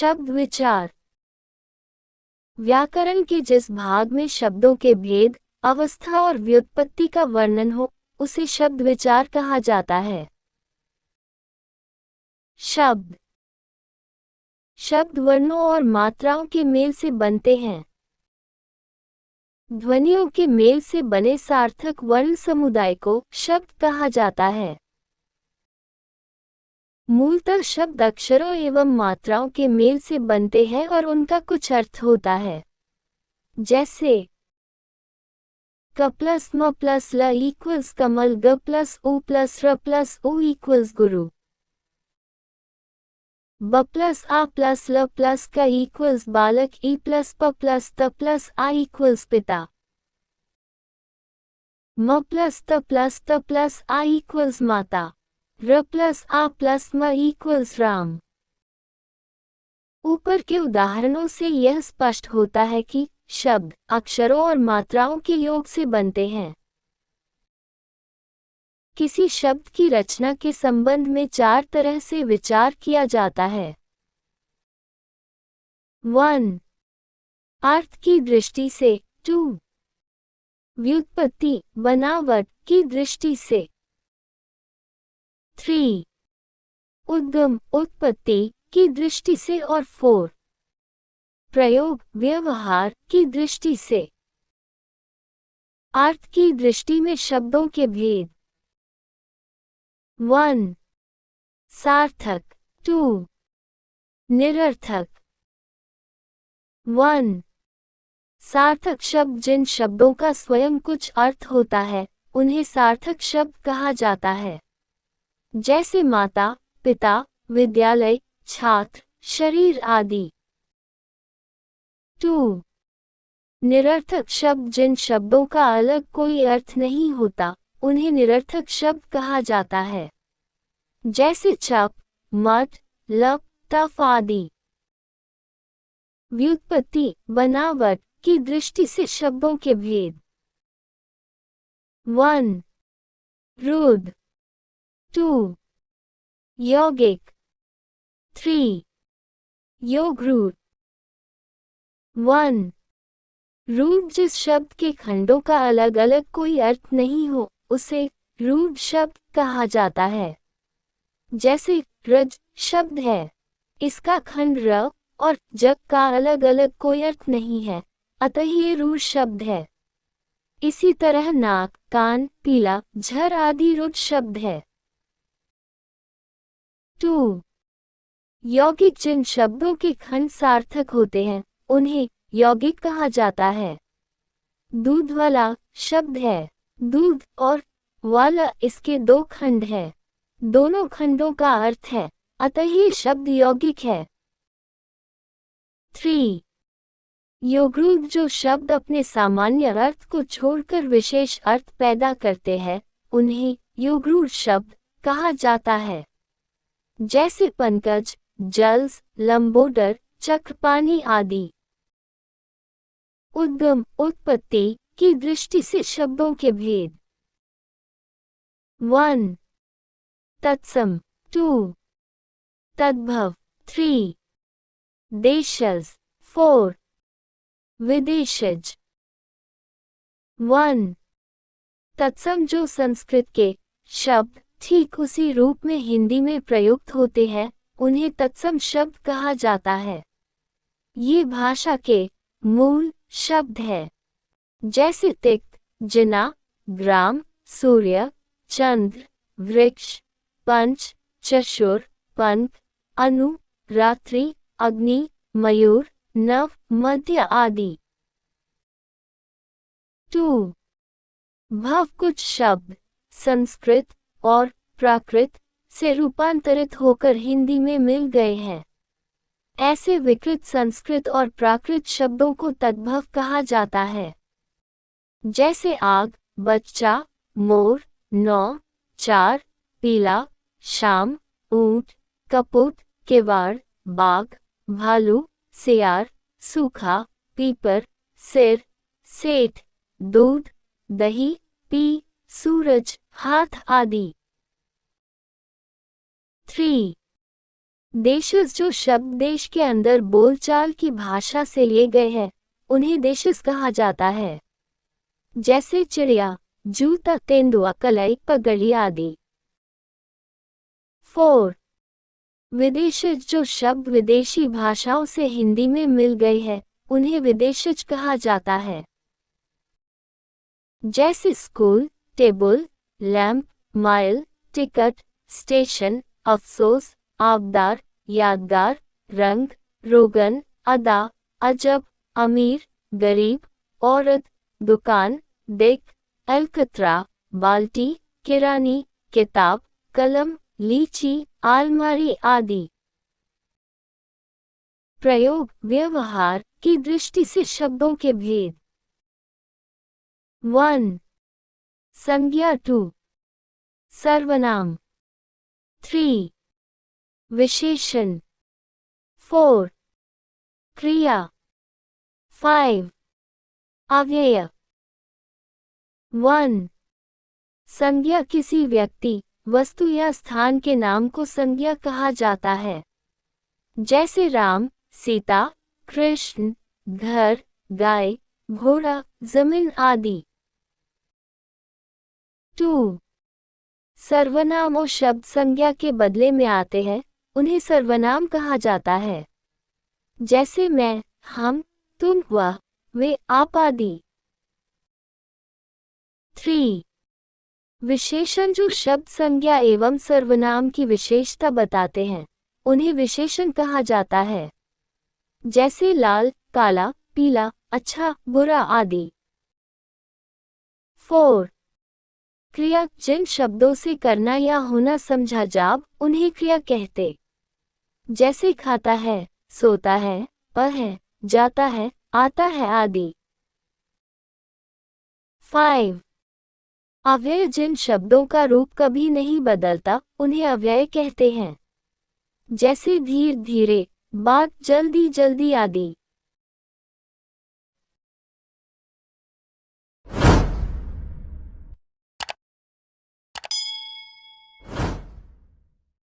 शब्द विचार। व्याकरण के जिस भाग में शब्दों के भेद, अवस्था और व्युत्पत्ति का वर्णन हो, उसे शब्द विचार कहा जाता है। शब्द वर्णों और मात्राओं के मेल से बनते हैं। ध्वनियों के मेल से बने सार्थक वर्ण समुदाय को शब्द कहा जाता है। मूलतः शब्द अक्षरों एवं मात्राओं के मेल से बनते हैं और उनका कुछ अर्थ होता है। जैसे क प्लस म प्लस ल इक्वल्स कमल, ग प्लस ओ प्लस र प्लस ओ इक्वल्स गुरु, ब प्लस आ प्लस ल प्लस क इक्वल्स बालक, ई प्लस प प्लस त प्लस आ इक्वल्स पिता, म प्लस त प्लस आ इक्वल्स माता, र प्लस आ प्लस म इक्वल्स राम। ऊपर के उदाहरणों से यह स्पष्ट होता है कि शब्द अक्षरों और मात्राओं के योग से बनते हैं। किसी शब्द की रचना के संबंध में चार तरह से विचार किया जाता है। 1. अर्थ की दृष्टि से। 2. व्युत्पत्ति बनावट की दृष्टि से। 3. उद्गम उत्पत्ति की दृष्टि से और 4. प्रयोग व्यवहार की दृष्टि से। अर्थ की दृष्टि में शब्दों के भेद। 1. सार्थक। 2. निरर्थक। 1. सार्थक शब्द जिन शब्दों का स्वयं कुछ अर्थ होता है, उन्हें सार्थक शब्द कहा जाता है। जैसे माता, पिता, विद्यालय, छात्र, शरीर आदि। 2. निरर्थक शब्द जिन शब्दों का अलग कोई अर्थ नहीं होता, उन्हें निरर्थक शब्द कहा जाता है। जैसे चप, मठ, लप, तफ आदि। व्युत्पत्ति बनावट की दृष्टि से शब्दों के भेद। 1. रूढ़। 2. यौगिक। 3. योगरूढ़। 1. रूढ़ जिस शब्द के खंडों का अलग अलग कोई अर्थ नहीं हो, उसे रूढ़ शब्द कहा जाता है। जैसे रज शब्द है, इसका खंड र और जग का अलग अलग कोई अर्थ नहीं है, अतः ये रूढ़ शब्द है। इसी तरह नाक, कान, पीला, झर आदि रूढ़ शब्द है। 2. यौगिक जिन शब्दों के खंड सार्थक होते हैं, उन्हें यौगिक कहा जाता है। दूध वाला शब्द है, दूध और वाला इसके दो खंड है, दोनों खंडों का अर्थ है, अतः ये शब्द यौगिक है। 3. योगरूढ़ जो शब्द अपने सामान्य अर्थ को छोड़कर विशेष अर्थ पैदा करते हैं, उन्हें योगरूढ़ शब्द कहा जाता है। जैसे पंकज, जल्स, लंबोदर, चक्रपाणी आदि। उद्गम उत्पत्ति की दृष्टि से शब्दों के भेद। 1. तत्सम। 2. तद्भव। 3. देशज। 4. विदेशज। 1. तत्सम जो संस्कृत के शब्द ठीक उसी रूप में हिंदी में प्रयुक्त होते हैं, उन्हें तत्सम शब्द कहा जाता है। ये भाषा के मूल शब्द है। जैसे तिक्त, जिना, ग्राम, सूर्य, चंद्र, वृक्ष, पंच, चशुर, पंथ, अनु, रात्रि, अग्नि, मयूर, नव, मध्य आदि। 2. भव कुछ शब्द संस्कृत और प्राकृत से रूपांतरित होकर हिंदी में मिल गए हैं। ऐसे विकृत संस्कृत और प्राकृत शब्दों को तद्भव कहा जाता है। जैसे आग, बच्चा, मोर, नौ, चार, पीला, शाम, ऊंट, कपूत, किवाड़, बाघ, भालू, सियार, सूखा, पीपर, सिर, सेठ, दूध, दही, पी, सूरज, हाथ आदि। 3. देशज जो शब्द देश के अंदर बोलचाल की भाषा से लिए गए हैं उन्हें देशज कहा जाता है, जैसे चिड़िया, जूता, तेंदुआ, कलाई, पगड़ी आदि। 4. विदेशज जो शब्द विदेशी भाषाओं से हिंदी में मिल गए हैं उन्हें विदेशज कहा जाता है, जैसे school, table, lamp, mile, ticket, station, अफसोस, आबदार, यादगार, रंग, रोगन, अदा, अजब, अमीर, गरीब, औरत, दुकान, दिक, अलकतरा, बाल्टी, किरानी, किताब, कलम, लीची, आलमारी आदि। प्रयोग व्यवहार की दृष्टि से शब्दों के भेद। 1. संज्ञा। 2. सर्वनाम। 3. विशेषण। 4. क्रिया। 5. अव्यय। 1. संज्ञा किसी व्यक्ति, वस्तु या स्थान के नाम को संज्ञा कहा जाता है, जैसे राम, सीता, कृष्ण, घर, गाय, घोड़ा, जमीन आदि। 2. सर्वनाम और शब्द संज्ञा के बदले में आते हैं, उन्हें सर्वनाम कहा जाता है, जैसे मैं, हम, तुम, वह, वे, आप आदि। 3. विशेषण जो शब्द संज्ञा एवं सर्वनाम की विशेषता बताते हैं, उन्हें विशेषण कहा जाता है, जैसे लाल, काला, पीला, अच्छा, बुरा आदि। 4. क्रिया जिन शब्दों से करना या होना समझा जाब उन्हें क्रिया कहते, जैसे खाता है, सोता है, है, जाता है, आता है आदि। 5. अव्यय जिन शब्दों का रूप कभी नहीं बदलता उन्हें अव्यय कहते हैं, जैसे धीर धीरे, बात, जल्दी जल्दी आदि।